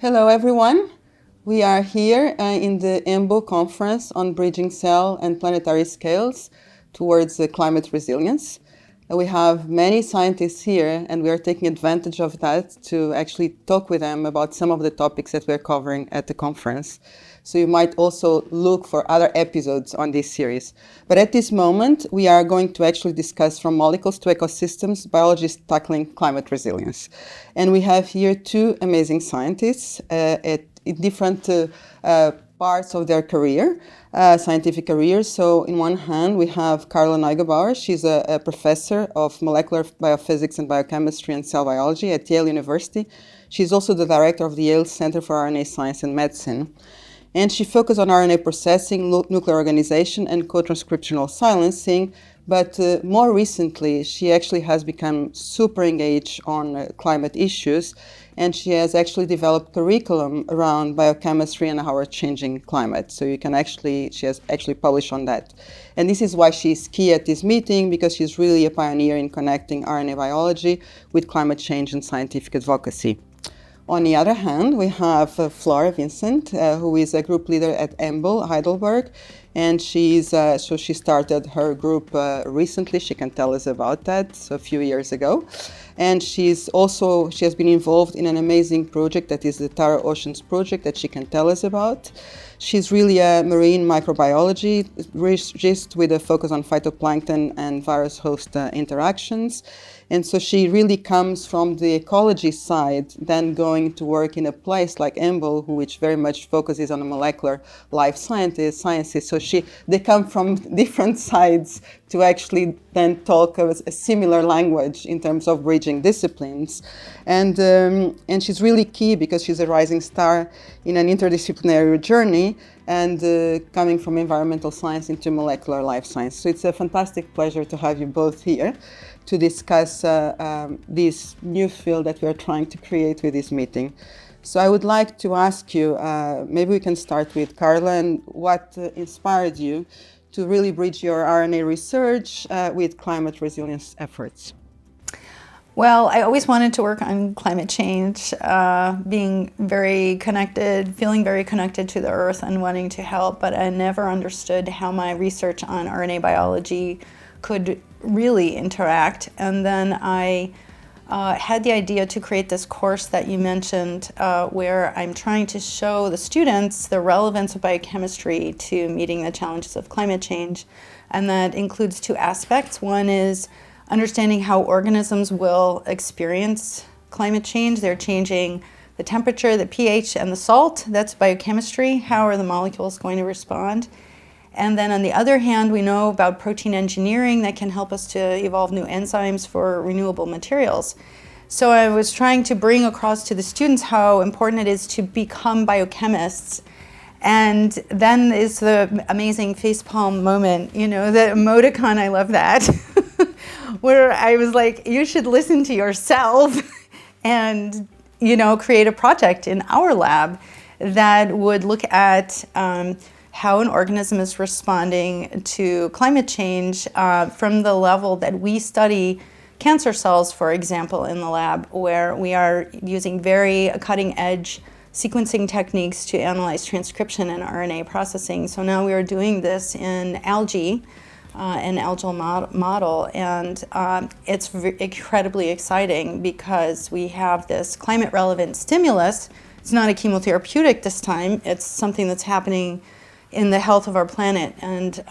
Hello everyone. We are here in the EMBO conference on bridging cell and planetary scales towards climate resilience. We have many scientists here and we are taking advantage of that to actually talk with them about some of the topics that we're covering at the conference. So you might also look for other episodes on this series. But at this moment, we are going to actually discuss from molecules to ecosystems, biologists tackling climate resilience. And we have here two amazing scientists at different parts of their career, scientific career. So in one hand, we have Karla Neugebauer. She's a professor of molecular biophysics and biochemistry and cell biology at Yale University. She's also the director of the Yale Center for RNA Science and Medicine. And she focused on RNA processing, nuclear organization, and co-transcriptional silencing. But more recently, she actually has become super engaged on climate issues. And she has actually developed curriculum around biochemistry and our changing climate. So she has actually published on that. And this is why she's key at this meeting, because she's really a pioneer in connecting RNA biology with climate change and scientific advocacy. On the other hand, we have Flora Vincent, who is a group leader at EMBO Heidelberg, and she started her group recently. She can tell us about that, so a few years ago. And she has been involved in an amazing project that is the Tara Oceans project that she can tell us about. She's really a marine microbiologist with a focus on phytoplankton and virus host interactions. And so she really comes from the ecology side, then going to work in a place like EMBO, which very much focuses on the molecular life sciences. So they come from different sides to actually then talk a similar language in terms of bridging disciplines. And she's really key because she's a rising star in an interdisciplinary journey and coming from environmental science into molecular life science. So it's a fantastic pleasure to have you both here to discuss this new field that we are trying to create with this meeting. So I would like to ask you, maybe we can start with Karla, and what inspired you to really bridge your RNA research with climate resilience efforts? Well, I always wanted to work on climate change, being very connected, feeling very connected to the Earth and wanting to help, but I never understood how my research on RNA biology could really interact. And then I had the idea to create this course that you mentioned, where I'm trying to show the students the relevance of biochemistry to meeting the challenges of climate change. And that includes two aspects. One is understanding how organisms will experience climate change. They're changing the temperature, the pH, and the salt. That's biochemistry. How are the molecules going to respond? And then on the other hand, we know about protein engineering that can help us to evolve new enzymes for renewable materials. So I was trying to bring across to the students how important it is to become biochemists. And then is the amazing facepalm moment, the emoticon, I love that, where I was like, you should listen to yourself and, create a project in our lab that would look at how an organism is responding to climate change from the level that we study cancer cells, for example, in the lab, where we are using very cutting-edge sequencing techniques to analyze transcription and RNA processing. So now we are doing this in algae, an algal model, and it's incredibly exciting because we have this climate-relevant stimulus. It's not a chemotherapeutic this time. It's something that's happening in the health of our planet, and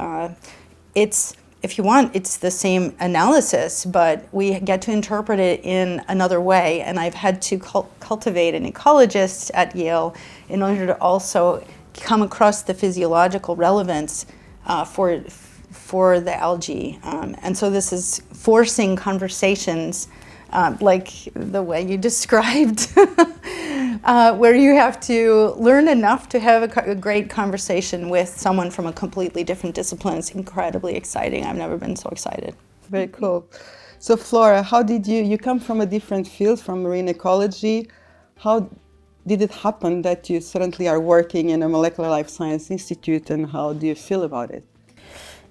if you want, it's the same analysis, but we get to interpret it in another way. And I've had to cultivate an ecologist at Yale in order to also come across the physiological relevance for the algae. And so this is forcing conversations like the way you described, where you have to learn enough to have a great conversation with someone from a completely different discipline. It's incredibly exciting. I've never been so excited. Very cool. So Flora, how did you come from a different field, from marine ecology? How did it happen that you suddenly are working in a molecular life science institute, and how do you feel about it?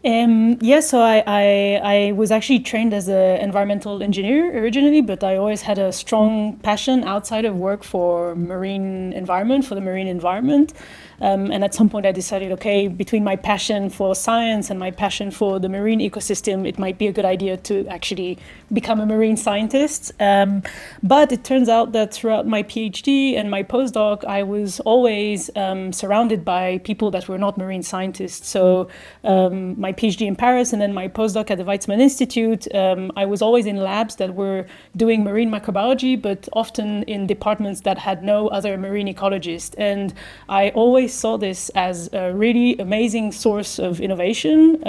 So I was actually trained as an environmental engineer originally, but I always had a strong passion outside of work for marine environment, for the marine environment. And at some point I decided, okay, between my passion for science and my passion for the marine ecosystem, it might be a good idea to actually become a marine scientist. But it turns out that throughout my PhD and my postdoc, I was always surrounded by people that were not marine scientists. So my PhD in Paris and then my postdoc at the Weizmann Institute, I was always in labs that were doing marine microbiology, but often in departments that had no other marine ecologist. And I always saw this as a really amazing source of innovation,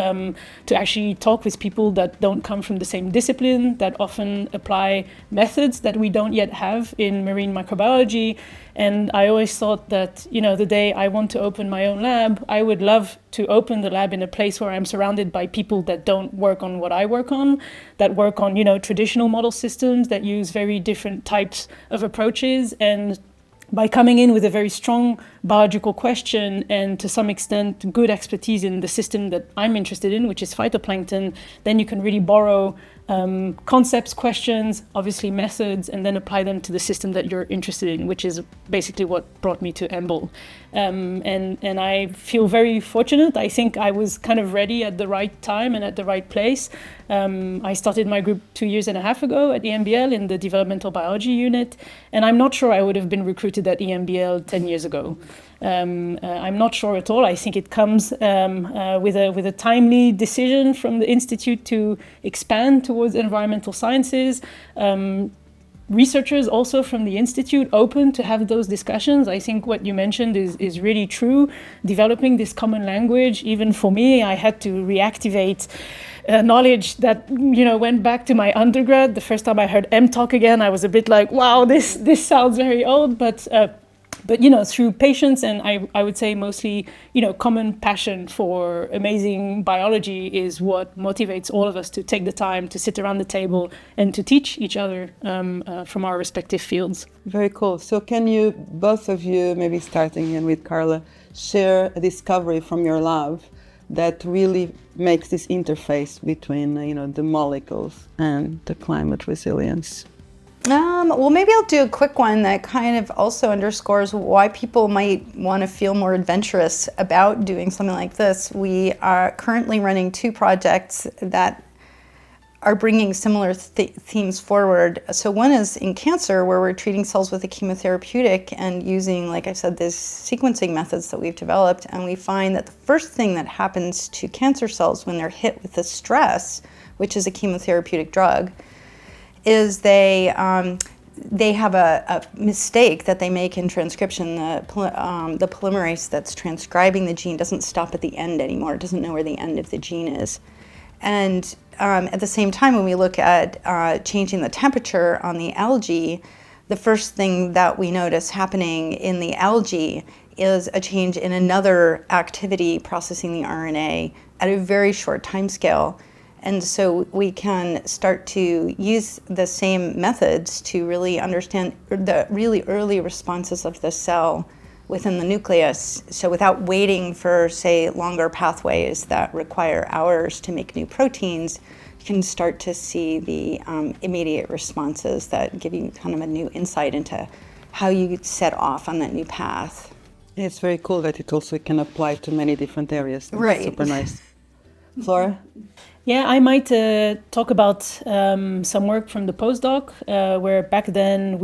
to actually talk with people that don't come from the same discipline, that often apply methods that we don't yet have in marine microbiology. And I always thought that, the day I want to open my own lab, I would love to open the lab in a place where I'm surrounded by people that don't work on what I work on, that work on, traditional model systems, that use very different types of approaches. And by coming in with a very strong biological question and to some extent good expertise in the system that I'm interested in, which is phytoplankton, then you can really borrow concepts, questions, obviously methods, and then apply them to the system that you're interested in, which is basically what brought me to EMBO. And I feel very fortunate. I think I was kind of ready at the right time and at the right place. I started my group 2.5 years ago at EMBL in the developmental biology unit, and I'm not sure I would have been recruited at EMBL 10 years ago. I'm not sure at all. I think it comes with a timely decision from the Institute to expand towards environmental sciences. Researchers also from the Institute open to have those discussions. I think what you mentioned is really true. Developing this common language, even for me, I had to reactivate knowledge that went back to my undergrad. The first time I heard MTalk again, I was a bit like, wow, this sounds very old, but through patience and I would say mostly, common passion for amazing biology is what motivates all of us to take the time to sit around the table and to teach each other from our respective fields. Very cool. So can you, both of you, maybe starting in with Karla, share a discovery from your lab that really makes this interface between, the molecules and the climate resilience? Well, maybe I'll do a quick one that kind of also underscores why people might want to feel more adventurous about doing something like this. We are currently running 2 projects that are bringing similar themes forward. So one is in cancer, where we're treating cells with a chemotherapeutic and using, like I said, these sequencing methods that we've developed. And we find that the first thing that happens to cancer cells when they're hit with the stress, which is a chemotherapeutic drug, is they have a mistake that they make in transcription. The polymerase that's transcribing the gene doesn't stop at the end anymore. It doesn't know where the end of the gene is. And at the same time, when we look at changing the temperature on the algae, the first thing that we notice happening in the algae is a change in another activity processing the RNA at a very short time scale. And so we can start to use the same methods to really understand the really early responses of the cell within the nucleus. So without waiting for, say, longer pathways that require hours to make new proteins, you can start to see the immediate responses that give you kind of a new insight into how you set off on that new path. It's very cool that it also can apply to many different areas. That's right. Super nice. Flora? Yeah, I might talk about some work from the postdoc, where back then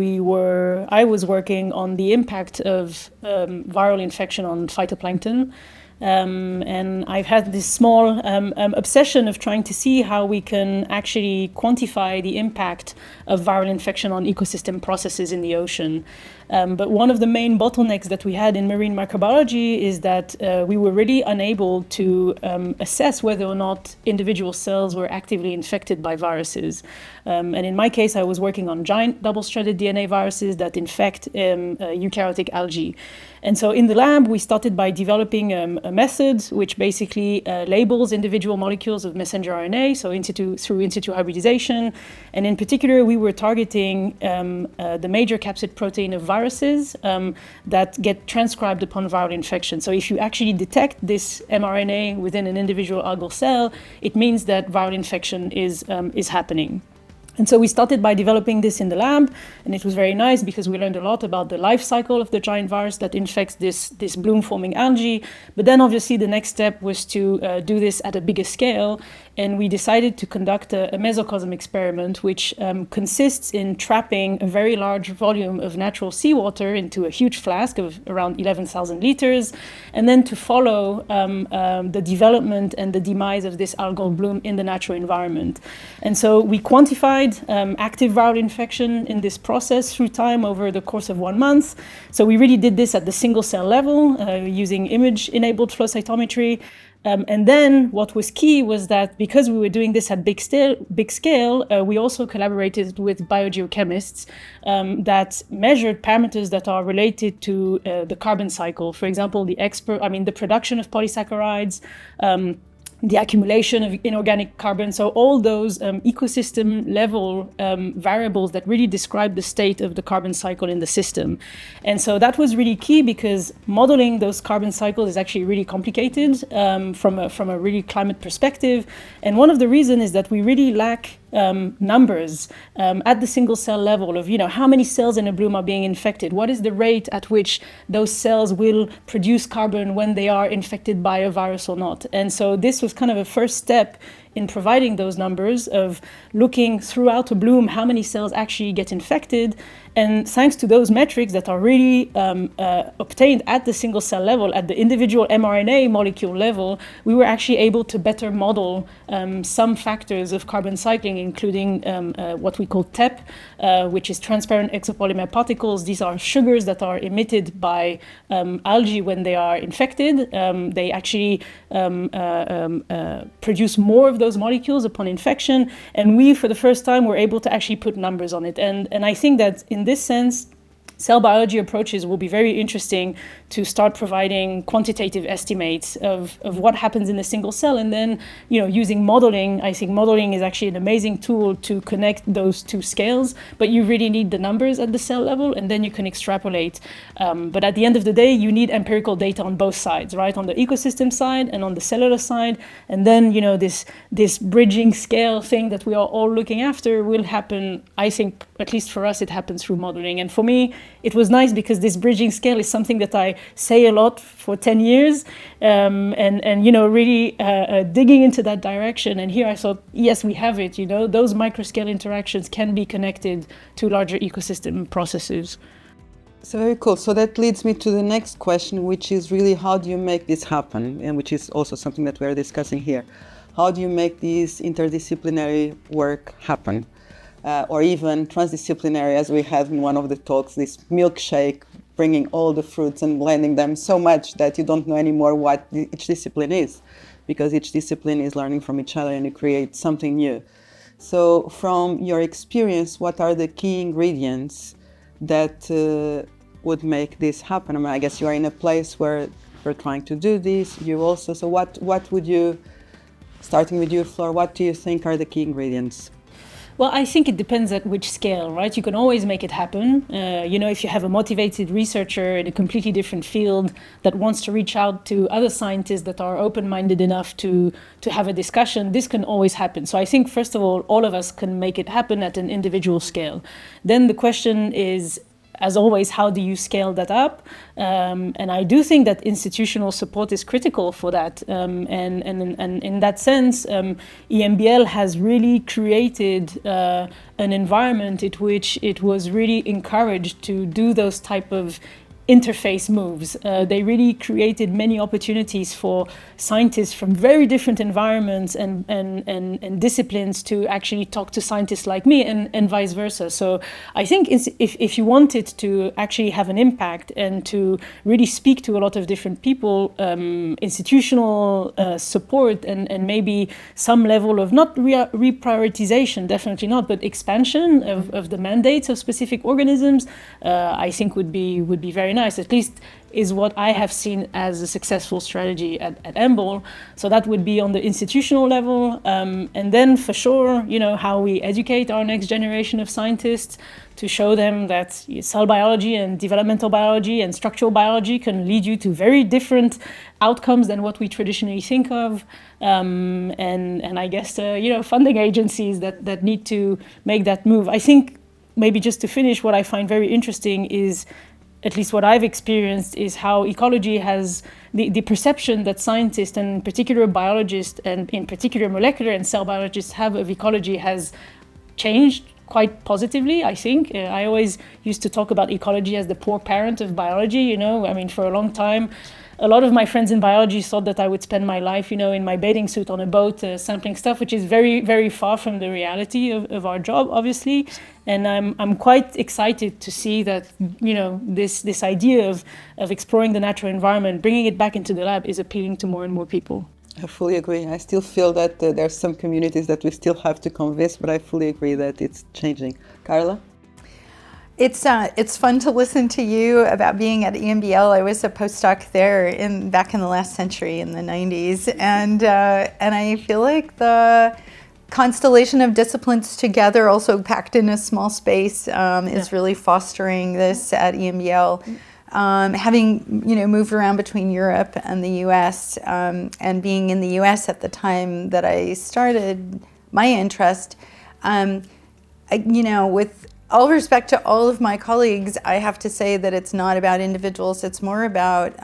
I was working on the impact of viral infection on phytoplankton. And I've had this small obsession of trying to see how we can actually quantify the impact of viral infection on ecosystem processes in the ocean. But one of the main bottlenecks that we had in marine microbiology is that we were really unable to assess whether or not individual cells were actively infected by viruses. And in my case, I was working on giant double-stranded DNA viruses that infect eukaryotic algae. And so in the lab, we started by developing a method which basically labels individual molecules of messenger RNA, so through in situ hybridization. And in particular, we were targeting the major capsid protein of viruses viruses that get transcribed upon viral infection. So if you actually detect this mRNA within an individual algal cell, it means that viral infection is happening. And so we started by developing this in the lab, and it was very nice because we learned a lot about the life cycle of the giant virus that infects this bloom-forming algae. But then obviously the next step was to do this at a bigger scale, and we decided to conduct a mesocosm experiment, which consists in trapping a very large volume of natural seawater into a huge flask of around 11,000 liters, and then to follow the development and the demise of this algal bloom in the natural environment. And so we quantified active viral infection in this process through time over the course of 1 month. So we really did this at the single cell level using image-enabled flow cytometry. And then what was key was that because we were doing this at big scale, we also collaborated with biogeochemists that measured parameters that are related to the carbon cycle. For example, the production of polysaccharides, the accumulation of inorganic carbon. So all those ecosystem level variables that really describe the state of the carbon cycle in the system. And so that was really key because modeling those carbon cycles is actually really complicated from a really climate perspective. And one of the reasons is that we really lack numbers at the single cell level of, how many cells in a bloom are being infected? What is the rate at which those cells will produce carbon when they are infected by a virus or not? And so this was kind of a first step in providing those numbers of looking throughout a bloom how many cells actually get infected. And thanks to those metrics that are really obtained at the single cell level, at the individual mRNA molecule level, we were actually able to better model some factors of carbon cycling, including what we call TEP, which is transparent exopolymer particles. These are sugars that are emitted by algae when they are infected. They actually produce more of those molecules upon infection. And we, for the first time, were able to actually put numbers on it. And I think that in this sense, cell biology approaches will be very interesting to start providing quantitative estimates of what happens in a single cell. And then, using modeling, I think modeling is actually an amazing tool to connect those two scales, but you really need the numbers at the cell level, and then you can extrapolate. But at the end of the day, you need empirical data on both sides, right? On the ecosystem side and on the cellular side. And then, this bridging scale thing that we are all looking after will happen, I think, at least for us, it happens through modeling. And for me, it was nice because this bridging scale is something that I say a lot for 10 years and really digging into that direction. And here I thought, yes, we have it. Those microscale interactions can be connected to larger ecosystem processes. So very cool. So that leads me to the next question, which is really how do you make this happen? And which is also something that we're discussing here. How do you make this interdisciplinary work happen? Or even transdisciplinary, as we have in one of the talks, this milkshake, bringing all the fruits and blending them so much that you don't know anymore what each discipline is, because each discipline is learning from each other and you create something new. So from your experience, what are the key ingredients that would make this happen? I mean, I guess you are in a place where you're trying to do this. You also, so what would you, starting with you, Flora, what do you think are the key ingredients? Well, I think it depends at which scale, right? You can always make it happen. If you have a motivated researcher in a completely different field that wants to reach out to other scientists that are open-minded enough to have a discussion, this can always happen. So I think, first of all of us can make it happen at an individual scale. Then the question is, as always, how do you scale that up? And I do think that institutional support is critical for that. And in that sense, EMBL has really created an environment in which it was really encouraged to do those type of interface moves. They really created many opportunities for scientists from very different environments and disciplines to actually talk to scientists like me and vice versa. So I think if you wanted to actually have an impact and to really speak to a lot of different people, institutional support and maybe some level of not reprioritization, definitely not, but expansion of the mandates of specific organisms, I think would be very nice. At least is what I have seen as a successful strategy at EMBO. So that would be on the institutional level, and then for sure, how we educate our next generation of scientists to show them that cell biology and developmental biology and structural biology can lead you to very different outcomes than what we traditionally think of. And I guess, funding agencies that need to make that move. I think maybe just to finish, what I find very interesting is, at least what I've experienced, is how ecology has the perception that scientists, and in particular biologists, and in particular molecular and cell biologists have of ecology has changed quite positively, I think. I always used to talk about ecology as the poor parent of biology, for a long time. A lot of my friends in biology thought that I would spend my life, in my bathing suit on a boat sampling stuff, which is very, very far from the reality of our job, obviously. And I'm quite excited to see that, this idea of exploring the natural environment, bringing it back into the lab, is appealing to more and more people. I fully agree. I still feel that there are some communities that we still have to convince, but I fully agree that it's changing. Karla? It's fun to listen to you about being at EMBL. I was a postdoc there back in the last century, in the 90s, and I feel like the constellation of disciplines together, also packed in a small space, is really fostering this at EMBL. Having moved around between Europe and the U.S. And being in the U.S. at the time that I started my interest, with all respect to all of my colleagues, I have to say that it's not about individuals, it's more about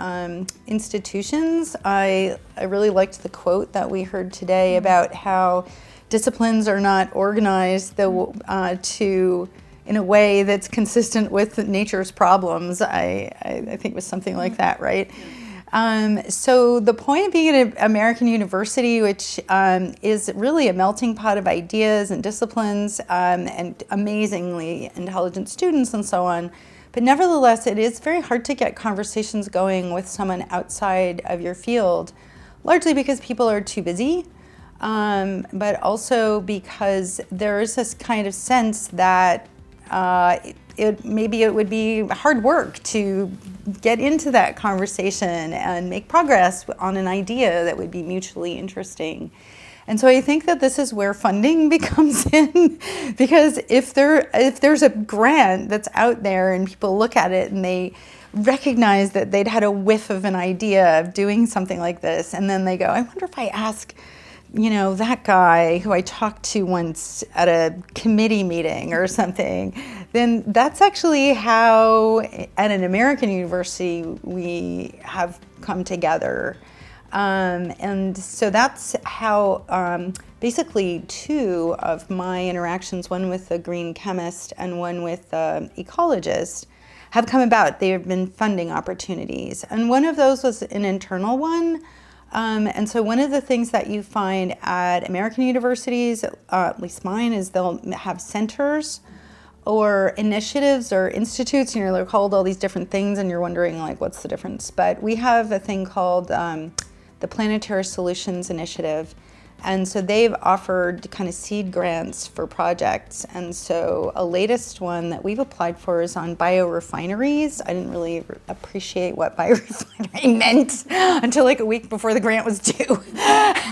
institutions. I really liked the quote that we heard today about how disciplines are not organized in a way that's consistent with nature's problems. I think it was something like that, right? So the point of being at an American university, which is really a melting pot of ideas and disciplines and amazingly intelligent students and so on, but nevertheless, it is very hard to get conversations going with someone outside of your field, largely because people are too busy, but also because there is this kind of sense that maybe it would be hard work to get into that conversation and make progress on an idea that would be mutually interesting. And so I think that this is where funding becomes in, because if there's a grant that's out there and people look at it and they recognize that they'd had a whiff of an idea of doing something like this, and then they go, I wonder if I ask that guy who I talked to once at a committee meeting or something, then that's actually how at an American university we have come together. And so that's how basically two of my interactions, one with a green chemist and one with an ecologist, have come about. They have been funding opportunities. And one of those was an internal one. And so one of the things that you find at American universities, at least mine, is they'll have centers or initiatives or institutes, and they're called all these different things, and you're wondering, like, what's the difference? But we have a thing called the Planetary Solutions Initiative. And so they've offered kind of seed grants for projects. And so a latest one that we've applied for is on biorefineries. I didn't really appreciate what biorefinery meant until like a week before the grant was due.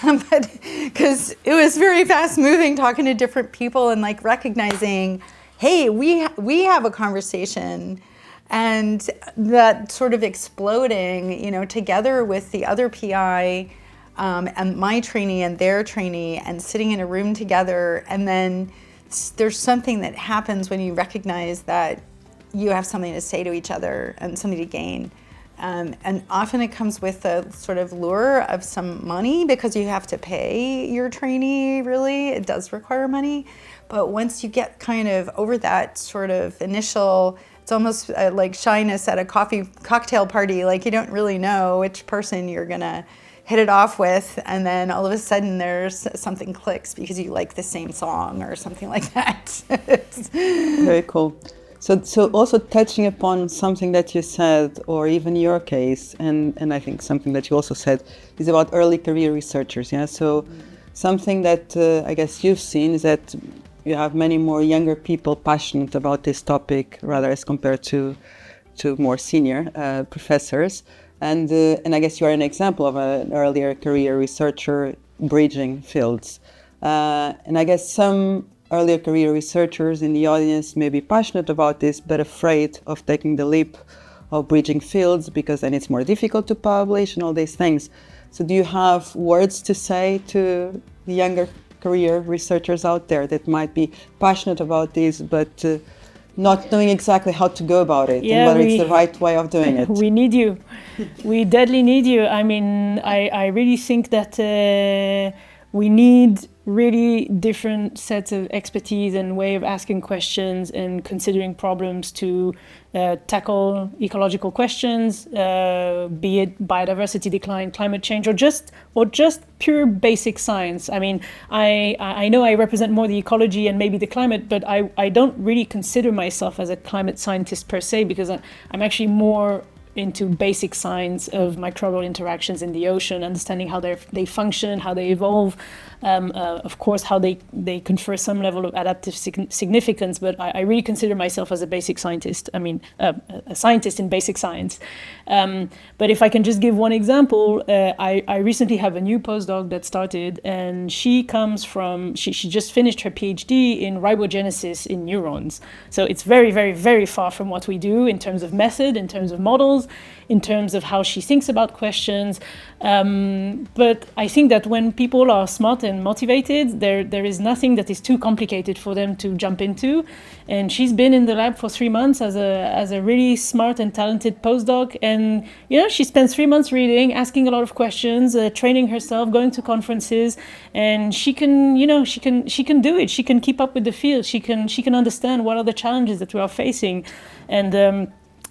But because it was very fast moving, talking to different people and like recognizing, hey, we have a conversation. And that sort of exploding, together with the other PI, and my trainee and their trainee, and sitting in a room together, and then there's something that happens when you recognize that you have something to say to each other and something to gain. And often it comes with a sort of lure of some money because you have to pay your trainee, really. It does require money. But once you get kind of over that sort of initial, it's almost like shyness at a cocktail party, like you don't really know which person you're gonna hit it off with, and then all of a sudden there's something clicks because you like the same song or something like that. Very cool. So also touching upon something that you said, or even your case, and I think something that you also said, is about early career researchers. Yeah. So something that I guess you've seen is that you have many more younger people passionate about this topic, rather as compared to to more senior professors. And I guess you are an example of an earlier career researcher bridging fields. And I guess some earlier career researchers in the audience may be passionate about this, but afraid of taking the leap of bridging fields because then it's more difficult to publish and all these things. So do you have words to say to the younger career researchers out there that might be passionate about this, but not knowing exactly how to go about it and whether it's the right way of doing it? We need you. We deadly need you. I mean, I really think that we need really different sets of expertise and way of asking questions and considering problems to tackle ecological questions, be it biodiversity decline, climate change, or just pure basic science. I mean, I know I represent more the ecology and maybe the climate, but I don't really consider myself as a climate scientist per se, because I'm actually more into basic science of microbial interactions in the ocean, understanding how they function, how they evolve, of course, how they confer some level of adaptive significance, but I really consider myself as a basic scientist. I mean, a scientist in basic science. But if I can just give one example, I recently have a new postdoc that started, and she comes from, she just finished her PhD in ribogenesis in neurons. So it's very, very, very far from what we do in terms of method, in terms of models, in terms of how she thinks about questions. But I think that when people are smart and motivated, there is nothing that is too complicated for them to jump into. And she's been in the lab for 3 months as a really smart and talented postdoc. And, you know, she spends 3 months reading, asking a lot of questions, training herself, going to conferences, and she can, you know, she can do it. She can keep up with the field. She can understand what are the challenges that we are facing.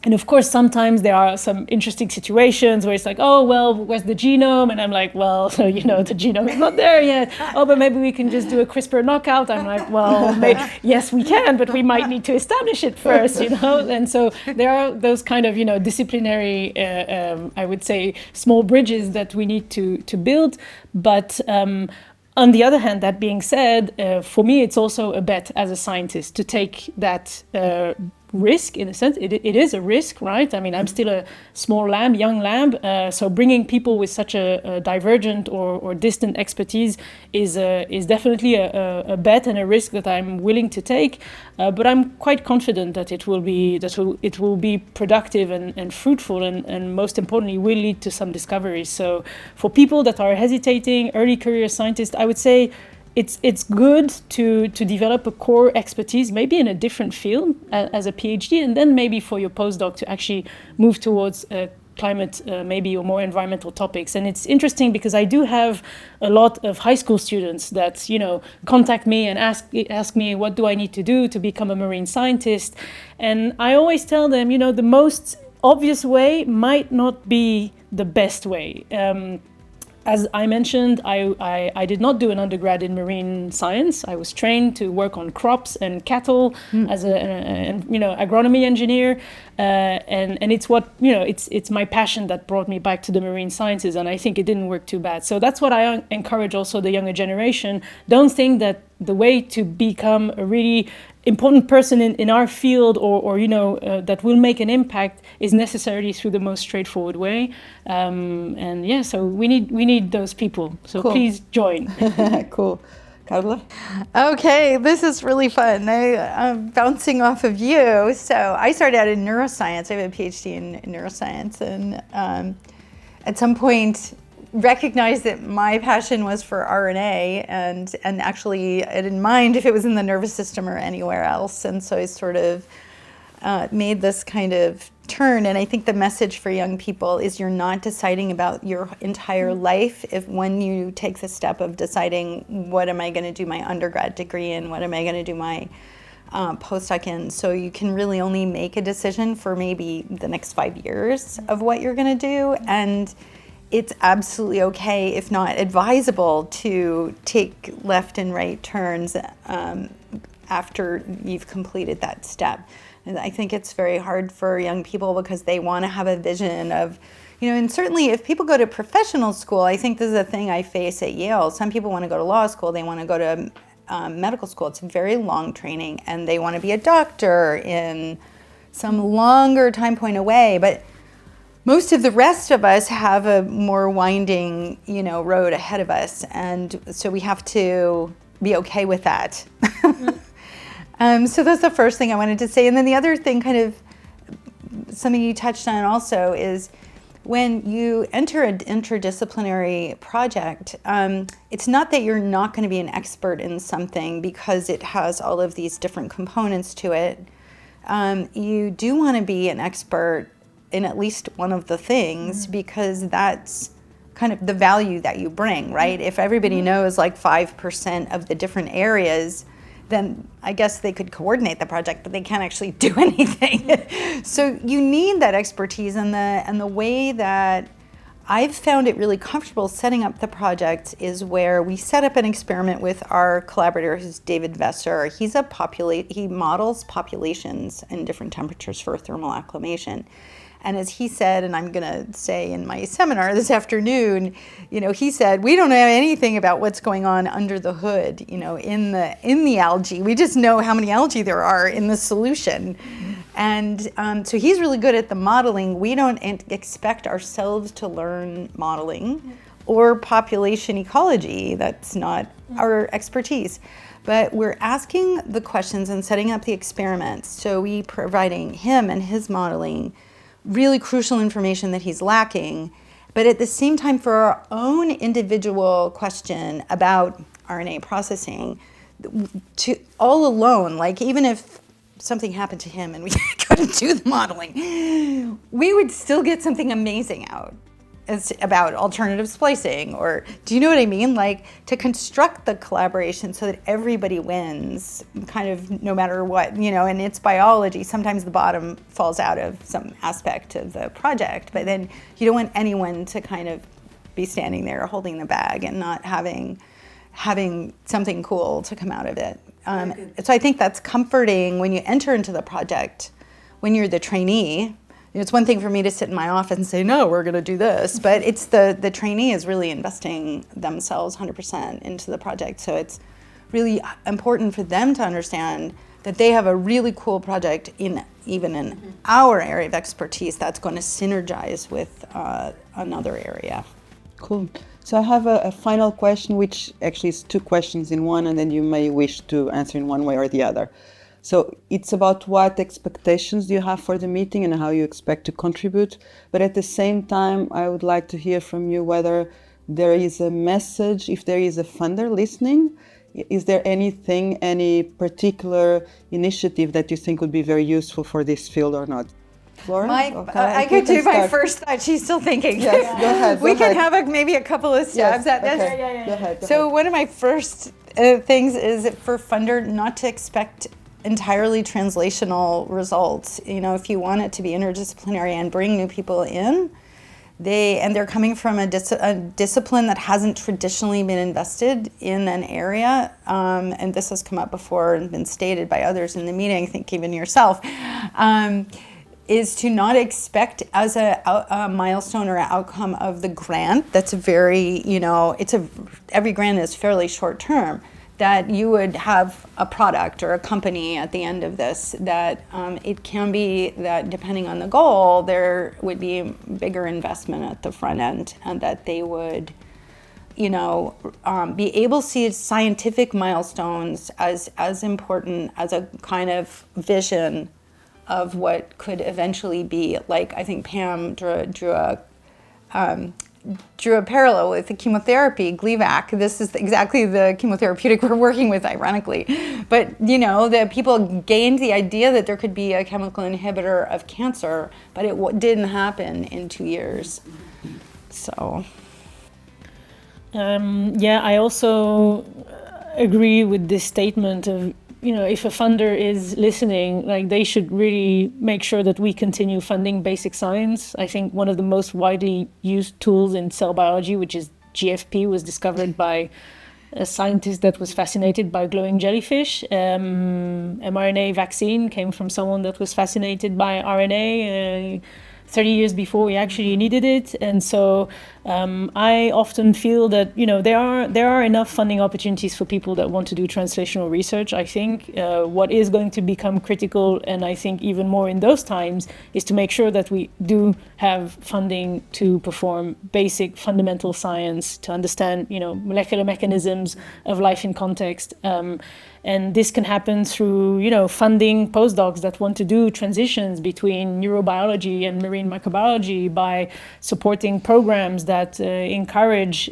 And of course, sometimes there are some interesting situations where it's like, oh, well, where's the genome? And I'm like, well, so, you know, the genome is not there yet. Oh, but maybe we can just do a CRISPR knockout. I'm like, well, yes, we can, but we might need to establish it first, you know? And so there are those kind of, you know, disciplinary, I would say, small bridges that we need to build. But on the other hand, that being said, for me, it's also a bet as a scientist to take that risk. In a sense, it is a risk, right? I mean, I'm still a small lab, young lab, so bringing people with such a divergent or distant expertise is definitely a bet and a risk that I'm willing to take. But I'm quite confident that it will be productive and fruitful, and most importantly, will lead to some discoveries. So for people that are hesitating, early career scientists, I would say it's good to develop a core expertise, maybe in a different field as a PhD, and then maybe for your postdoc to actually move towards climate, maybe, or more environmental topics. And it's interesting because I do have a lot of high school students that, you know, contact me and ask me, what do I need to do to become a marine scientist? And I always tell them, you know, the most obvious way might not be the best way. As I mentioned, I did not do an undergrad in marine science. I was trained to work on crops and cattle as a agronomy engineer, and it's what, you know, it's my passion that brought me back to the marine sciences, and I think it didn't work too bad. So that's what I encourage also the younger generation. Don't think that the way to become a really important person in our field, or you know, that will make an impact, is necessarily through the most straightforward way. And yeah, so we need those people. So cool. Please join. Cool. Karla? Okay, this is really fun. I'm bouncing off of you. So I started out in neuroscience. I have a PhD in neuroscience, and at some point recognized that my passion was for RNA, and actually I didn't mind if it was in the nervous system or anywhere else. And so I sort of made this kind of turn. And I think the message for young people is you're not deciding about your entire life when you take the step of deciding, what am I going to do my undergrad degree in, what am I going to do my postdoc in. So you can really only make a decision for maybe the next 5 years of what you're going to do. And it's absolutely okay, if not advisable, to take left and right turns after you've completed that step. And I think it's very hard for young people because they want to have a vision of, you know, and certainly if people go to professional school, I think this is a thing I face at Yale. Some people want to go to law school, they want to go to medical school. It's a very long training, and they want to be a doctor in some longer time point away, but most of the rest of us have a more winding, road ahead of us, and so we have to be okay with that. So that's the first thing I wanted to say. And then the other thing, kind of something you touched on also, is when you enter an interdisciplinary project, it's not that you're not going to be an expert in something because it has all of these different components to it. You do want to be an expert in at least one of the things, because that's kind of the value that you bring, right? If everybody knows like 5% of the different areas, then I guess they could coordinate the project, but they can't actually do anything. So you need that expertise, and the way that I've found it really comfortable setting up the project is where we set up an experiment with our collaborator, who's David Vesser. He models populations in different temperatures for thermal acclimation. And as he said, and I'm going to say in my seminar this afternoon, he said, we don't know anything about what's going on under the hood, in the algae. We just know how many algae there are in the solution. And so he's really good at the modeling. We don't expect ourselves to learn modeling or population ecology. That's not our expertise. But we're asking the questions and setting up the experiments. So we providing him and his modeling really crucial information that he's lacking, but at the same time, for our own individual question about RNA processing, to all alone, like even if something happened to him and we couldn't do the modeling, we would still get something amazing out. It's about alternative splicing, or do you know what I mean? Like, to construct the collaboration so that everybody wins, kind of no matter what, and it's biology. Sometimes the bottom falls out of some aspect of the project, but then you don't want anyone to kind of be standing there holding the bag and not having something cool to come out of it. So I think that's comforting when you enter into the project, when you're the trainee. It's one thing for me to sit in my office and say, no, we're going to do this. But it's the trainee is really investing themselves 100% into the project. So it's really important for them to understand that they have a really cool project even in our area of expertise that's going to synergize with another area. Cool. So I have a final question, which actually is two questions in one, and then you may wish to answer in one way or the other. So it's about what expectations do you have for the meeting and how you expect to contribute. But at the same time, I would like to hear from you whether there is a message, if there is a funder listening. Is there anything, any particular initiative that you think would be very useful for this field or not? Flora? I could do my first thought. She's still thinking. Yes, go ahead. We can have maybe a couple of stabs at this. Okay. Go ahead. So one of my first things is for funder not to expect entirely translational results. If you want it to be interdisciplinary and bring new people in, they're coming from a discipline that hasn't traditionally been invested in an area, and this has come up before and been stated by others in the meeting, I think even yourself, is to not expect as a milestone or an outcome of the grant that's very, every grant is fairly short term, that you would have a product or a company at the end of this, that it can be that depending on the goal, there would be bigger investment at the front end, and that they would, be able to see scientific milestones as important as a kind of vision of what could eventually be. Like, I think Pam drew a parallel with the chemotherapy, Gleevec. This is exactly the chemotherapeutic we're working with, ironically. But, the people gained the idea that there could be a chemical inhibitor of cancer, but it didn't happen in 2 years. So. I also agree with this statement of, if a funder is listening, like, they should really make sure that we continue funding basic science. I think one of the most widely used tools in cell biology, which is GFP, was discovered by a scientist that was fascinated by glowing jellyfish. mRNA vaccine came from someone that was fascinated by RNA. 30 years before we actually needed it. And so I often feel that, there are enough funding opportunities for people that want to do translational research. I think what is going to become critical, and I think even more in those times, is to make sure that we do have funding to perform basic fundamental science, to understand, molecular mechanisms of life in context. And this can happen through, funding postdocs that want to do transitions between neurobiology and marine microbiology, by supporting programs that encourage,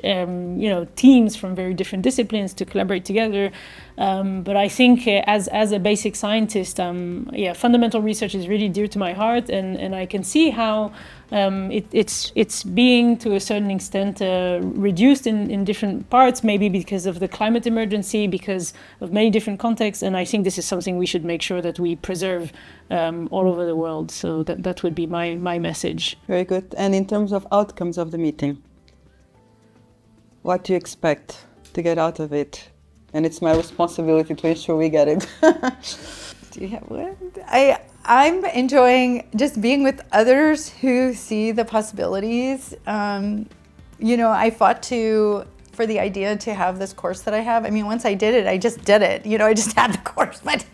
teams from very different disciplines to collaborate together. But I think as a basic scientist, fundamental research is really dear to my heart, and I can see how it's being, to a certain extent, reduced in different parts, maybe because of the climate emergency, because of many different contexts, and I think this is something we should make sure that we preserve all over the world. So that would be my message. Very good. And in terms of outcomes of the meeting, what do you expect to get out of it? And it's my responsibility to ensure we get it. Do you have one? I'm enjoying just being with others who see the possibilities. I fought for the idea to have this course that I have. I mean, once I did it, I just did it. I just had the course. But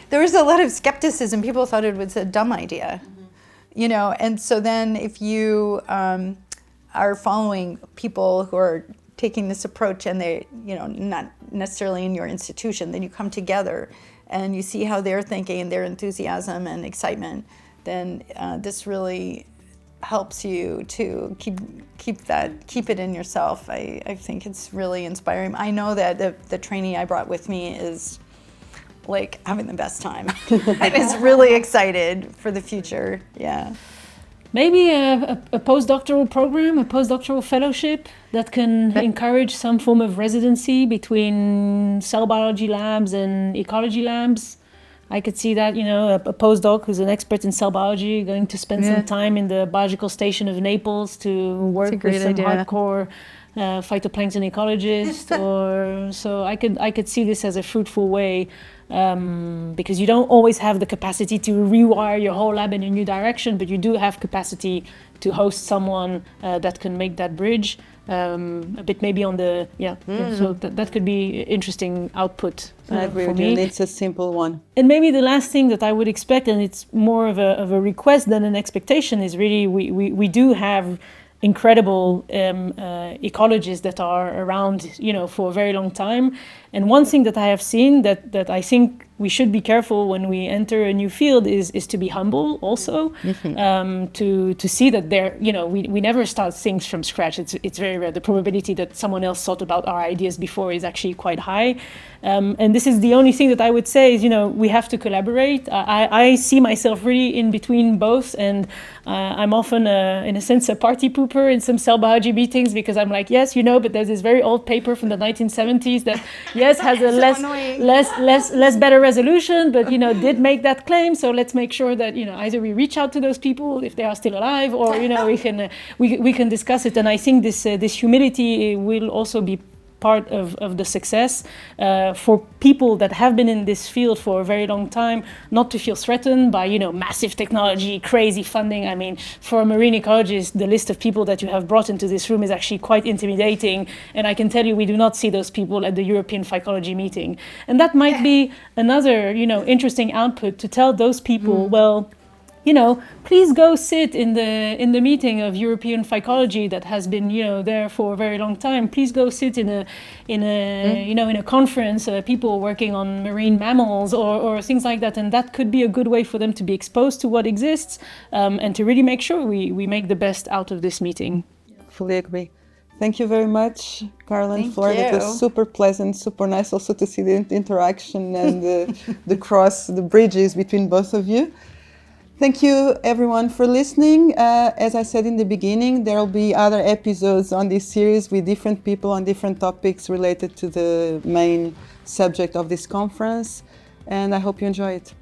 there was a lot of skepticism. People thought it was a dumb idea. And so then if you are following people who are taking this approach, and they, not necessarily in your institution, then you come together and you see how they're thinking and their enthusiasm and excitement, then this really helps you to keep it in yourself. I think it's really inspiring. I know that the trainee I brought with me is like having the best time. I was really excited for the future. Yeah. Maybe a postdoctoral program, a postdoctoral fellowship that can encourage some form of residency between cell biology labs and ecology labs. I could see that, a postdoc who's an expert in cell biology going to spend some time in the biological station of Naples to work with some hardcore phytoplankton ecologist. So I could see this as a fruitful way. Because you don't always have the capacity to rewire your whole lab in a new direction, but you do have capacity to host someone that can make that bridge a bit maybe on the so that could be interesting output. I agree with you. It's a simple one. And maybe the last thing that I would expect, and it's more of a request than an expectation, is really we do have incredible ecologists that are around, for a very long time. And one thing that I have seen that I think we should be careful when we enter a new field is to be humble also, to see that we never start things from scratch. It's very rare. The probability that someone else thought about our ideas before is actually quite high. And this is the only thing that I would say is, we have to collaborate. I see myself really in between both, and I'm often, in a sense, a party pooper in some cell biology meetings, because I'm like, yes, but there's this very old paper from the 1970s that, yes, has a less better resolution, but, did make that claim. So let's make sure that, either we reach out to those people if they are still alive, or, we can discuss it. And I think this humility will also be part of the success for people that have been in this field for a very long time, not to feel threatened by massive technology, crazy funding. I mean, for a marine ecologist, the list of people that you have brought into this room is actually quite intimidating, and I can tell you we do not see those people at the European Phycology meeting. And that might be another interesting output, to tell those people, well, please go sit in the meeting of European Phycology that has been, there for a very long time. Please go sit in a conference, people working on marine mammals or things like that. And that could be a good way for them to be exposed to what exists, and to really make sure we make the best out of this meeting. Fully agree. Thank you very much, Karla and Flora. Thank It was super pleasant, super nice also to see the interaction and the bridges between both of you. Thank you, everyone, for listening. As I said in the beginning, there will be other episodes on this series with different people on different topics related to the main subject of this conference, and I hope you enjoy it.